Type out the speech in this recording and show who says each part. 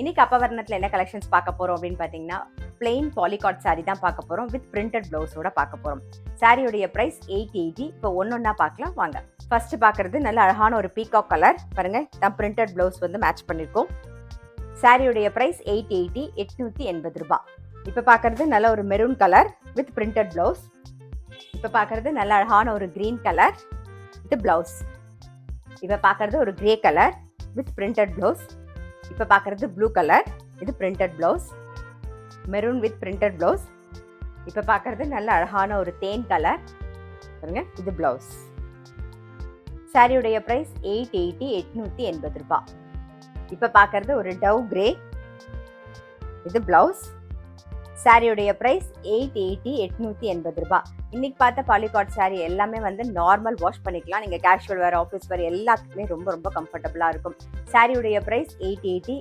Speaker 1: இன்னைக்கு அப்பவர்ணத்தில் என்ன கலெக்ஷன்ஸ் பார்க்க போகிறோம் அப்படின்னு பார்த்தீங்கன்னா பிளெயின் பாலிகாட் சாரீ தான் பார்க்க போகிறோம் வித் பிரிண்டட் ப்ளவுஸோட பார்க்க போகிறோம். சாரியுடைய ப்ரைஸ் 880. இப்போ ஒன்றா பார்க்கலாம் வாங்க. ஃபர்ஸ்ட் பார்க்குறது நல்ல அழகான ஒரு பீகாக் கலர் பாருங்க, தான் பிரிண்டட் ப்ளவுஸ் வந்து மேட்ச் பண்ணியிருக்கோம். சாரியுடைய ப்ரைஸ் 880, 880 ரூபாய். இப்போ பார்க்குறது நல்ல ஒரு maroon colour with printed blouse. இப்போ பார்க்குறது நல்ல அழகான ஒரு க்ரீன் கலர் வித் ப்ளவுஸ். இப்போ பார்க்குறது ஒரு grey colour with printed blouse. இப்போ பார்க்குறது ப்ளூ கலர், இது printed blouse. Maroon with printed blouse. இப்போ பார்க்குறது நல்ல அழகான ஒரு தேன் கலர் பாருங்க, இது ப்ளவுஸ். சாரியுடைய ப்ரைஸ் 880, 880 ரூபாய். இப்போ பார்க்குறது ஒரு டவ் கிரே, இது ப்ளவுஸ். சாரியுடைய ப்ரைஸ் 880, 880 ரூபாய். இன்னைக்கு பார்த்த பாலிகாட் சாரி எல்லாமே வந்து நார்மல் வாஷ் பண்ணிக்கலாம். நீங்கள் கேஷுவல் வேர், ஆஃபீஸ் வேர் எல்லாத்துக்குமே ரொம்ப ரொம்ப கம்ஃபர்டபுளாக இருக்கும். சாரியுடைய ப்ரைஸ் 880.